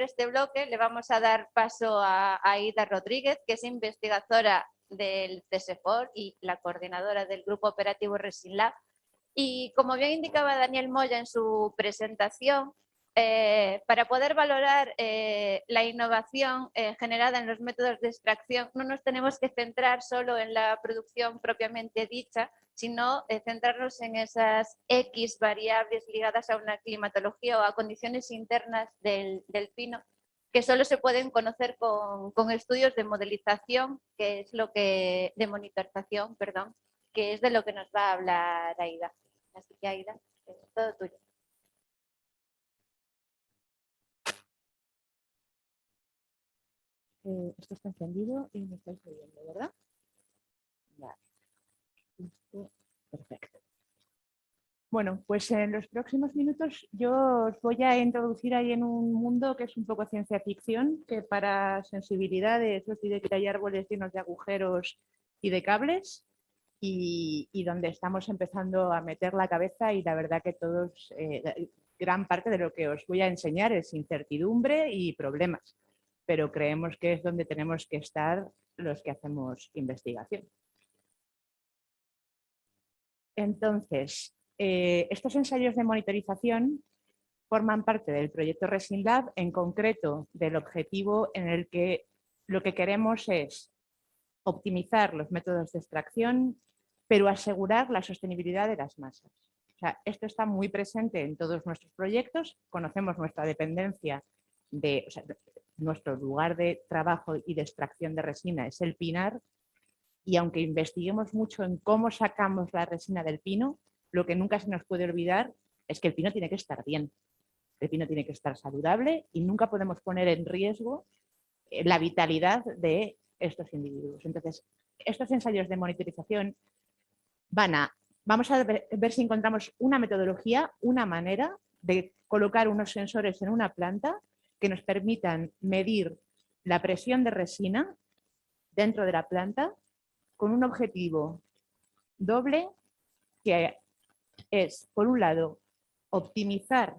cerrar este bloque, le vamos a dar paso a Aida Rodríguez, que es investigadora del CSFOR y la coordinadora del Grupo Operativo Resinlab. Y como bien indicaba Daniel Moya en su presentación, para poder valorar la innovación generada en los métodos de extracción, no nos tenemos que centrar solo en la producción propiamente dicha, sino centrarnos en esas X variables ligadas a una climatología o a condiciones internas del pino, que solo se pueden conocer con estudios de modelización, que es lo que, de monitorización, perdón, que es de lo que nos va a hablar Aida. Así que Aida, es todo tuyo. Esto está encendido y me estáis oyendo, ¿verdad? Vale. Perfecto. Bueno, pues en los próximos minutos yo os voy a introducir ahí en un mundo que es un poco ciencia ficción, que para sensibilidades os diré que hay árboles llenos de agujeros y de cables y donde estamos empezando a meter la cabeza y la verdad que todos, gran parte de lo que os voy a enseñar es incertidumbre y problemas, pero creemos que es donde tenemos que estar los que hacemos investigación. Entonces, estos ensayos de monitorización forman parte del proyecto ResinLab, en concreto del objetivo en el que lo que queremos es optimizar los métodos de extracción, pero asegurar la sostenibilidad de las masas. O sea, esto está muy presente en todos nuestros proyectos, conocemos nuestra dependencia de, o sea, nuestro lugar de trabajo y de extracción de resina es el pinar, y aunque investiguemos mucho en cómo sacamos la resina del pino, lo que nunca se nos puede olvidar es que el pino tiene que estar bien, el pino tiene que estar saludable y nunca podemos poner en riesgo la vitalidad de estos individuos. Entonces, estos ensayos de monitorización vamos a ver si encontramos una metodología, una manera de colocar unos sensores en una planta que nos permitan medir la presión de resina dentro de la planta con un objetivo doble, que es, por un lado, optimizar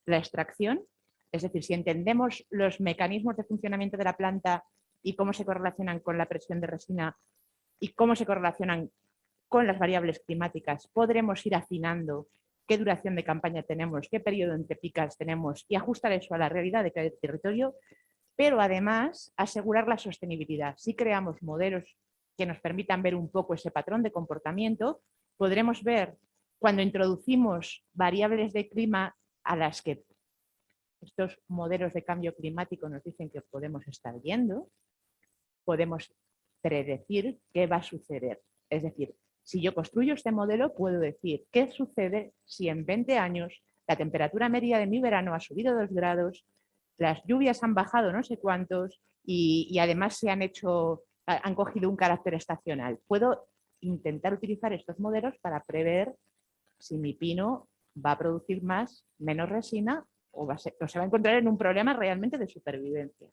la extracción, es decir, si entendemos los mecanismos de funcionamiento de la planta y cómo se correlacionan con la presión de resina y cómo se correlacionan con las variables climáticas, podremos ir afinando qué duración de campaña tenemos, qué periodo entre picas tenemos y ajustar eso a la realidad de cada territorio, pero además asegurar la sostenibilidad. Si creamos modelos que nos permitan ver un poco ese patrón de comportamiento, podremos ver cuando introducimos variables de clima a las que estos modelos de cambio climático nos dicen que podemos estar viendo, podemos predecir qué va a suceder. Es decir, si yo construyo este modelo, puedo decir qué sucede si en 20 años la temperatura media de mi verano ha subido 2 grados, las lluvias han bajado no sé cuántos y además han cogido un carácter estacional. Puedo intentar utilizar estos modelos para prever si mi pino va a producir menos resina o se va a encontrar en un problema realmente de supervivencia.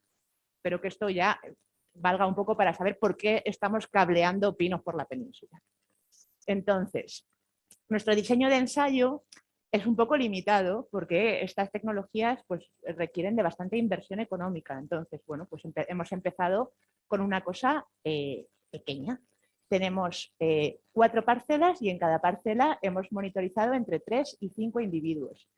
Pero que esto ya valga un poco para saber por qué estamos cableando pinos por la península. Entonces, nuestro diseño de ensayo es un poco limitado porque estas tecnologías pues, requieren de bastante inversión económica. Entonces, bueno, pues hemos empezado con una cosa pequeña. Tenemos 4 parcelas y en cada parcela hemos monitorizado entre 3 y 5 individuos.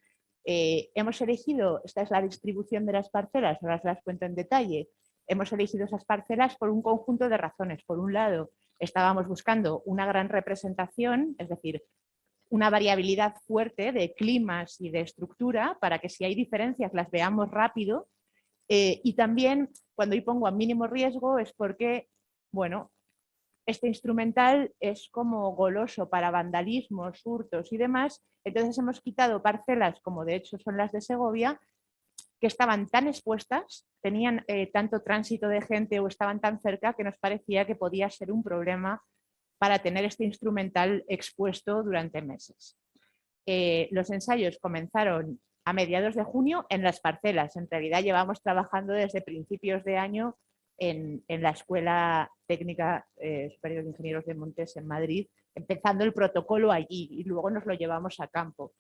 Hemos elegido, esta es la distribución de las parcelas, ahora os las cuento en detalle. Hemos elegido esas parcelas por un conjunto de razones. Por un lado, estábamos buscando una gran representación, es decir, una variabilidad fuerte de climas y de estructura para que si hay diferencias las veamos rápido. Y también, cuando yo pongo a mínimo riesgo, es porque, bueno, este instrumental es como goloso para vandalismos, hurtos y demás. Entonces hemos quitado parcelas, como de hecho son las de Segovia, que estaban tan expuestas, tenían tanto tránsito de gente o estaban tan cerca que nos parecía que podía ser un problema para tener este instrumental expuesto durante meses. Los ensayos comenzaron a mediados de junio en las parcelas. En realidad llevamos trabajando desde principios de año en la Escuela Técnica Superior de Ingenieros de Montes en Madrid, empezando el protocolo allí y luego nos lo llevamos a campo.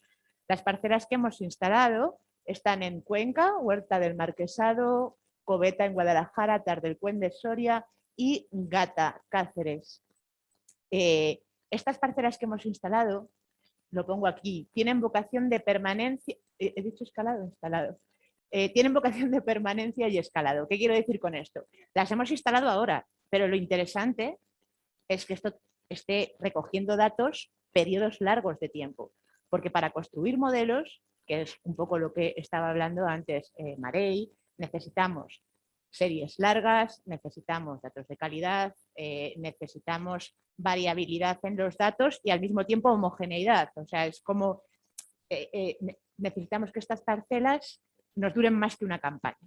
Las parcelas que hemos instalado Están en Cuenca, Huerta del Marquesado, Coveta en Guadalajara, Tardelcuén Soria y Gata, Cáceres. Estas parcelas que hemos instalado, lo pongo aquí, tienen vocación de permanencia. ¿He dicho escalado o instalado? Tienen vocación de permanencia y escalado. ¿Qué quiero decir con esto? Las hemos instalado ahora, pero lo interesante es que esto esté recogiendo datos periodos largos de tiempo, porque para construir modelos, que es un poco lo que estaba hablando antes Marey, necesitamos series largas, necesitamos datos de calidad, necesitamos variabilidad en los datos y al mismo tiempo homogeneidad. O sea, es como necesitamos que estas parcelas nos duren más que una campaña.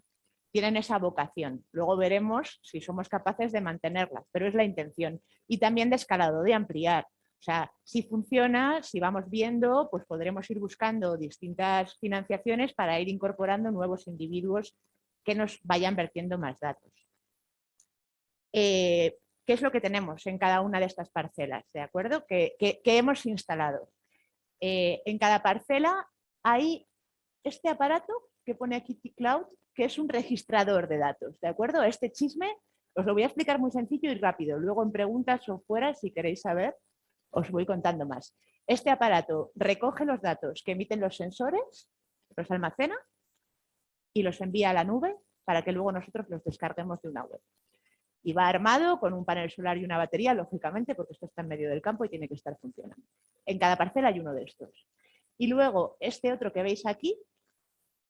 Tienen esa vocación. Luego veremos si somos capaces de mantenerlas, pero es la intención. Y también de escalado, de ampliar. O sea, si funciona, si vamos viendo, pues podremos ir buscando distintas financiaciones para ir incorporando nuevos individuos que nos vayan vertiendo más datos. ¿Qué es lo que tenemos en cada una de estas parcelas? ¿De acuerdo? ¿Qué hemos instalado? En cada parcela hay este aparato que pone aquí T-Cloud, que es un registrador de datos, ¿de acuerdo? Este chisme os lo voy a explicar muy sencillo y rápido. Luego en preguntas o fuera, si queréis saber, os voy contando más. Este aparato recoge los datos que emiten los sensores, los almacena y los envía a la nube para que luego nosotros los descarguemos de una web. Y va armado con un panel solar y una batería, lógicamente, porque esto está en medio del campo y tiene que estar funcionando. En cada parcela hay uno de estos. Y luego, este otro que veis aquí,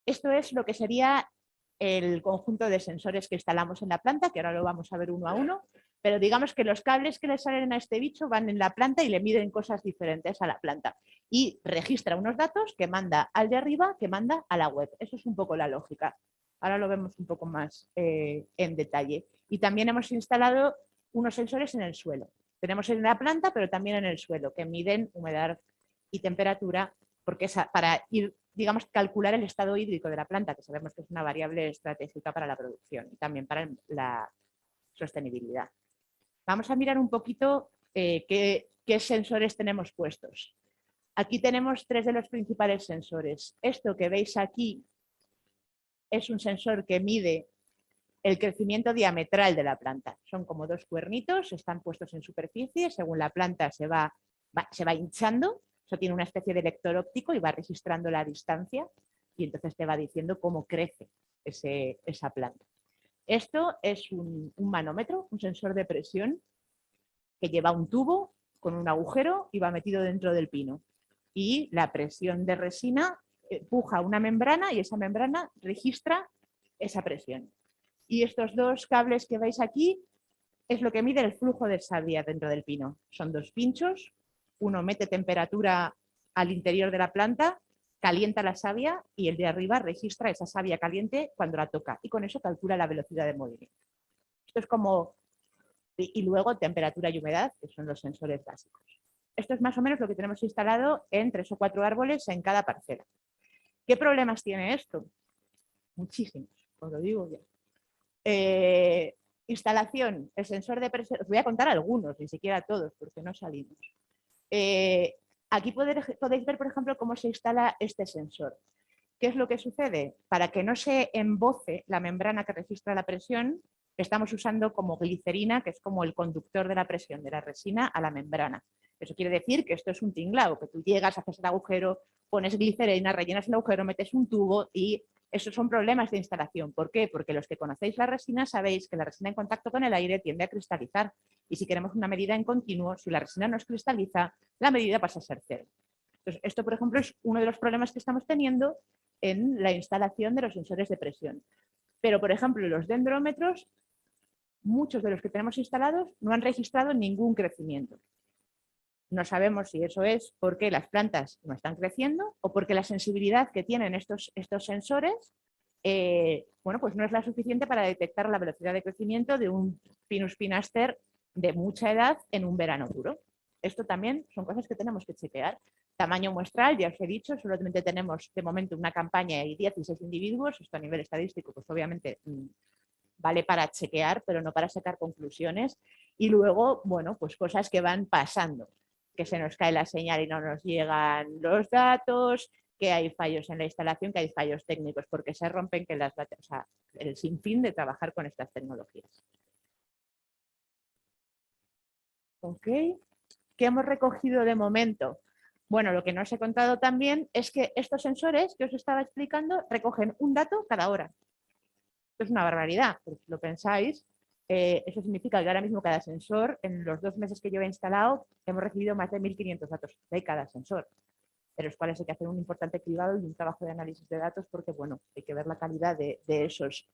esto es lo que sería el conjunto de sensores que instalamos en la planta, que ahora lo vamos a ver uno a uno, pero digamos que los cables que le salen a este bicho van en la planta y le miden cosas diferentes a la planta. Y registra unos datos que manda al de arriba, que manda a la web. Eso es un poco la lógica. Ahora lo vemos un poco más en detalle. Y también hemos instalado unos sensores en el suelo. Tenemos en la planta, pero también en el suelo, que miden humedad y temperatura, porque es para ir, digamos, calcular el estado hídrico de la planta, que sabemos que es una variable estratégica para la producción y también para la sostenibilidad. Vamos a mirar un poquito qué sensores tenemos puestos. Aquí tenemos tres de los principales sensores. Esto que veis aquí es un sensor que mide el crecimiento diametral de la planta. Son como dos cuernitos, están puestos en superficie, según la planta se va hinchando, eso tiene una especie de lector óptico y va registrando la distancia y entonces te va diciendo cómo crece esa planta. Esto es un manómetro, un sensor de presión que lleva un tubo con un agujero y va metido dentro del pino. Y la presión de resina empuja una membrana y esa membrana registra esa presión. Y estos dos cables que veis aquí es lo que mide el flujo de savia dentro del pino. Son dos pinchos, uno mete temperatura al interior de la planta, calienta la savia y el de arriba registra esa savia caliente cuando la toca y con eso calcula la velocidad de movimiento. Esto es como... Y luego temperatura y humedad, que son los sensores básicos. Esto es más o menos lo que tenemos instalado en 3 o 4 árboles en cada parcela. ¿Qué problemas tiene esto? Muchísimos, os lo digo ya. Instalación, el sensor de presión, os voy a contar algunos, ni siquiera todos, porque no salimos. Aquí podéis ver, por ejemplo, cómo se instala este sensor. ¿Qué es lo que sucede? Para que no se emboce la membrana que registra la presión, estamos usando como glicerina, que es como el conductor de la presión de la resina a la membrana. Eso quiere decir que esto es un tinglao, que tú llegas, haces el agujero, pones glicerina, rellenas el agujero, metes un tubo y esos son problemas de instalación. ¿Por qué? Porque los que conocéis la resina sabéis que la resina en contacto con el aire tiende a cristalizar y si queremos una medida en continuo, si la resina no es cristaliza, la medida pasa a ser cero. Entonces, esto, por ejemplo, es uno de los problemas que estamos teniendo en la instalación de los sensores de presión. Pero, por ejemplo, los dendrómetros, muchos de los que tenemos instalados no han registrado ningún crecimiento. No sabemos si eso es porque las plantas no están creciendo o porque la sensibilidad que tienen estos sensores bueno, pues no es la suficiente para detectar la velocidad de crecimiento de un Pinus pinaster de mucha edad en un verano duro. Esto también son cosas que tenemos que chequear. Tamaño muestral, ya os he dicho, solamente tenemos de momento una campaña y 16 individuos. Esto a nivel estadístico, pues obviamente vale para chequear, pero no para sacar conclusiones. Y luego, bueno, pues cosas que van pasando, que se nos cae la señal y no nos llegan los datos, que hay fallos en la instalación, que hay fallos técnicos, porque se rompen que las baterías, o sea, el sinfín de trabajar con estas tecnologías. Ok. ¿Qué hemos recogido de momento? Bueno, lo que no os he contado también es que estos sensores que os estaba explicando recogen un dato cada hora. Esto es una barbaridad, porque si lo pensáis, eso significa que ahora mismo cada sensor, en los 2 meses que llevo instalado, hemos recibido más de 1.500 datos de cada sensor, de los cuales hay que hacer un importante cribado y un trabajo de análisis de datos porque, bueno, hay que ver la calidad de esos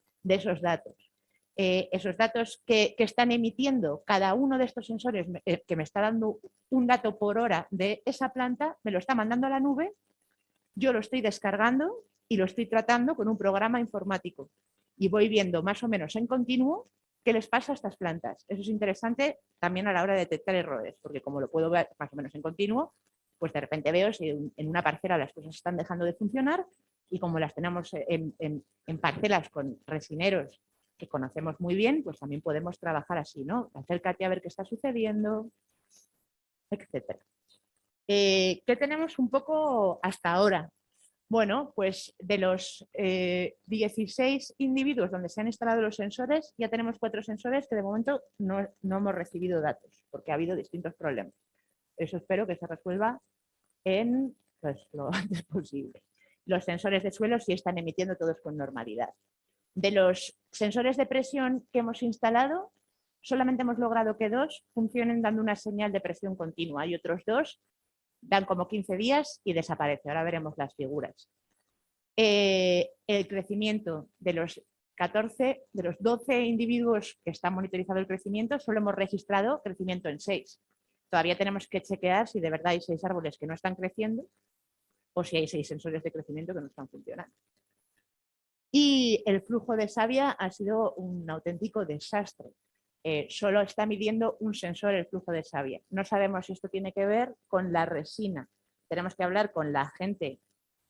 datos. Esos datos que están emitiendo cada uno de estos sensores, que me está dando un dato por hora de esa planta, me lo está mandando a la nube, yo lo estoy descargando y lo estoy tratando con un programa informático. Y voy viendo más o menos en continuo qué les pasa a estas plantas. Eso es interesante también a la hora de detectar errores, porque como lo puedo ver más o menos en continuo, pues de repente veo si en una parcela las cosas están dejando de funcionar y como las tenemos en parcelas con resineros que conocemos muy bien, pues también podemos trabajar así, ¿no? Acércate a ver qué está sucediendo, etcétera. ¿Qué tenemos un poco hasta ahora? Bueno, pues de los 16 individuos donde se han instalado los sensores, ya tenemos 4 sensores que de momento no hemos recibido datos, porque ha habido distintos problemas. Eso espero que se resuelva en pues, lo antes posible. Los sensores de suelo sí están emitiendo todos con normalidad. De los sensores de presión que hemos instalado, solamente hemos logrado que 2 funcionen dando una señal de presión continua y otros 2 dan como 15 días y desaparecen. Ahora veremos las figuras. El crecimiento de los 12 individuos que están monitorizado el crecimiento, solo hemos registrado crecimiento en 6. Todavía tenemos que chequear si de verdad hay 6 árboles que no están creciendo o si hay 6 sensores de crecimiento que no están funcionando. Y el flujo de savia ha sido un auténtico desastre. Solo está midiendo un sensor el flujo de savia. No sabemos si esto tiene que ver con la resina. Tenemos que hablar con la gente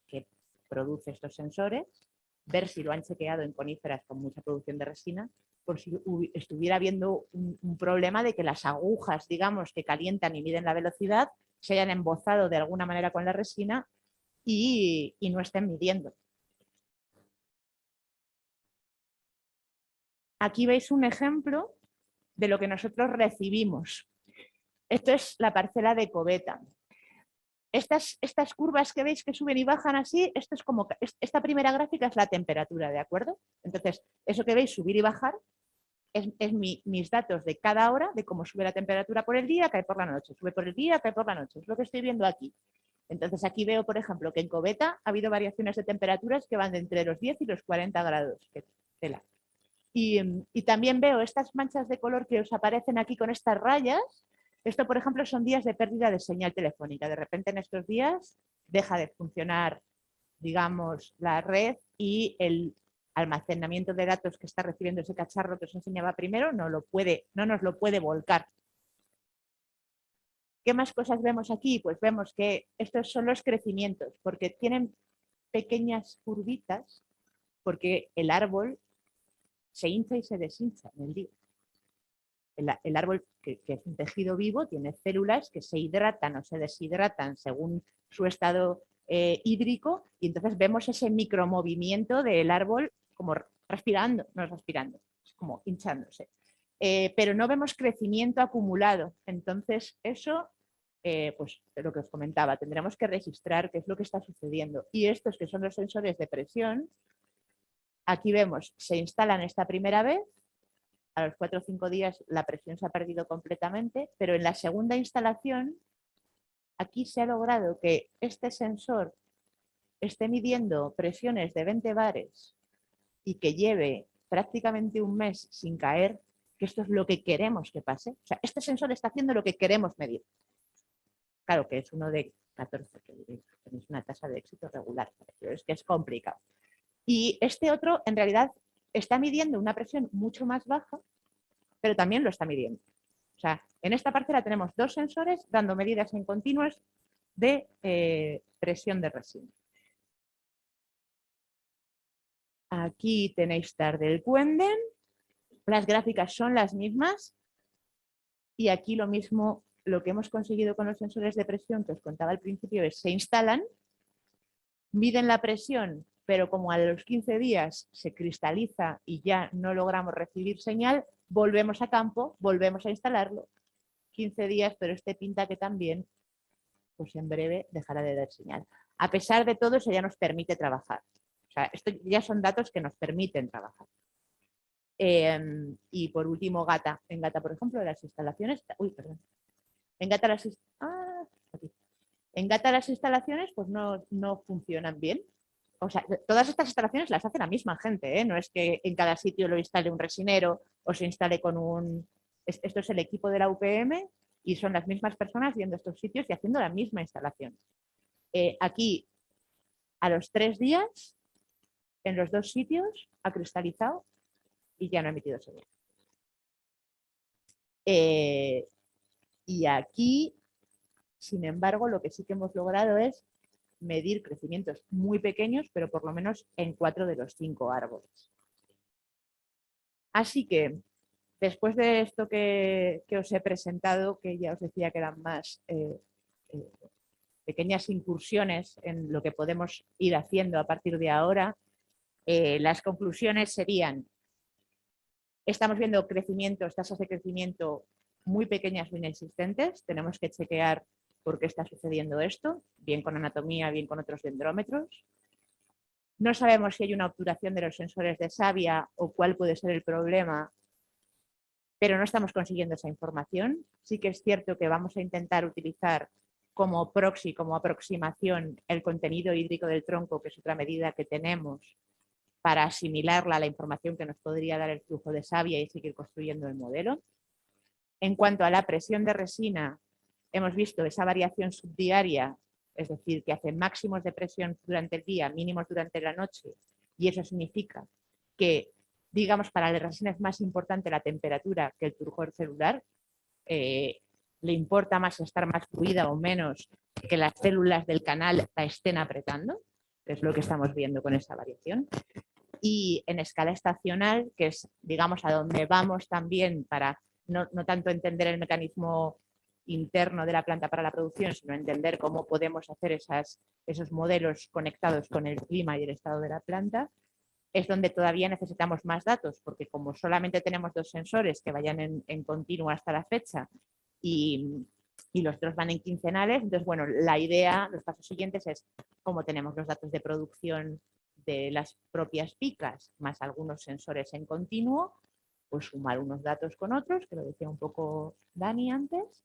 que produce estos sensores, ver si lo han chequeado en coníferas con mucha producción de resina, por si estuviera habiendo un problema de que las agujas, digamos, que calientan y miden la velocidad, se hayan embozado de alguna manera con la resina y no estén midiendo. Aquí veis un ejemplo de lo que nosotros recibimos. Esto es la parcela de Coveta. Estas curvas que veis que suben y bajan así, esto es como, esta primera gráfica es la temperatura, ¿de acuerdo? Entonces, eso que veis subir y bajar es mis datos de cada hora, de cómo sube la temperatura por el día, cae por la noche, sube por el día, cae por la noche. Es lo que estoy viendo aquí. Entonces, aquí veo, por ejemplo, que en Coveta ha habido variaciones de temperaturas que van de entre los 10 y los 40 grados. Y también veo estas manchas de color que os aparecen aquí con estas rayas. Esto, por ejemplo, son días de pérdida de señal telefónica. De repente en estos días deja de funcionar, digamos, la red y el almacenamiento de datos que está recibiendo ese cacharro que os enseñaba primero no nos lo puede volcar. ¿Qué más cosas vemos aquí? Pues vemos que estos son los crecimientos, porque tienen pequeñas curvitas, porque el árbol se hincha y se deshincha en el día. El árbol, que es un tejido vivo, tiene células que se hidratan o se deshidratan según su estado hídrico, y entonces vemos ese micromovimiento del árbol como respirando, no respirando, como hinchándose. Pero no vemos crecimiento acumulado. Entonces eso, pues lo que os comentaba, tendremos que registrar qué es lo que está sucediendo. Y estos que son los sensores de presión, aquí vemos, se instalan esta primera vez, a los 4 o 5 días la presión se ha perdido completamente, pero en la segunda instalación, aquí se ha logrado que este sensor esté midiendo presiones de 20 bares y que lleve prácticamente un mes sin caer, que esto es lo que queremos que pase. O sea, este sensor está haciendo lo que queremos medir. Claro que es uno de 14, que tenéis una tasa de éxito regular, pero es que es complicado. Y este otro, en realidad, está midiendo una presión mucho más baja, pero también lo está midiendo. O sea, en esta parcela tenemos 2 sensores dando medidas en continuas de presión de resina. Aquí tenéis Tardelkuenden, las gráficas son las mismas y aquí lo mismo, lo que hemos conseguido con los sensores de presión que os contaba al principio es se instalan miden la presión, pero como a los 15 días se cristaliza y ya no logramos recibir señal, volvemos a campo, volvemos a instalarlo. 15 días, pero este pinta que también, pues en breve dejará de dar señal. A pesar de todo, eso ya nos permite trabajar. O sea, esto ya son datos que nos permiten trabajar. Y por último, Gata. En Gata, por ejemplo, las instalaciones... Uy, perdón. En Gata las instalaciones pues no funcionan bien. O sea, todas estas instalaciones las hace la misma gente, ¿eh? No es que en cada sitio lo instale un resinero o se instale con un... Esto es el equipo de la UPM y son las mismas personas viendo estos sitios y haciendo la misma instalación. Aquí, a los 3 días, en los 2 sitios, ha cristalizado y ya no ha emitido señal. Y aquí, sin embargo, lo que sí que hemos logrado es medir crecimientos muy pequeños, pero por lo menos en 4 de los 5 árboles. Así que, después de esto que os he presentado, que ya os decía que eran más pequeñas incursiones en lo que podemos ir haciendo a partir de ahora, las conclusiones serían: estamos viendo crecimientos, tasas de crecimiento muy pequeñas o inexistentes, tenemos que chequear por qué está sucediendo esto, bien con anatomía, bien con otros dendrómetros. No sabemos si hay una obturación de los sensores de savia o cuál puede ser el problema, pero no estamos consiguiendo esa información. Sí que es cierto que vamos a intentar utilizar como proxy, como aproximación, el contenido hídrico del tronco, que es otra medida que tenemos, para asimilarla a la información que nos podría dar el flujo de savia y seguir construyendo el modelo. En cuanto a la presión de resina, hemos visto esa variación subdiaria, es decir, que hace máximos de presión durante el día, mínimos durante la noche, y eso significa que, digamos, para la resina es más importante la temperatura que el turgor celular. Le importa más estar más fluida o menos que las células del canal la estén apretando, que es lo que estamos viendo con esa variación. Y en escala estacional, que es, digamos, a donde vamos también para no tanto entender el mecanismo interno de la planta para la producción, sino entender cómo podemos hacer esos modelos conectados con el clima y el estado de la planta, es donde todavía necesitamos más datos, porque como solamente tenemos 2 sensores que vayan en continuo hasta la fecha y los otros van en quincenales, entonces, bueno, la idea, los pasos siguientes es, como tenemos los datos de producción de las propias picas, más algunos sensores en continuo, pues sumar unos datos con otros, que lo decía un poco Dani antes,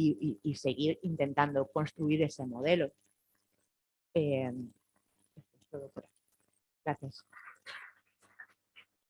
y seguir intentando construir ese modelo. Esto es todo por aquí. Gracias.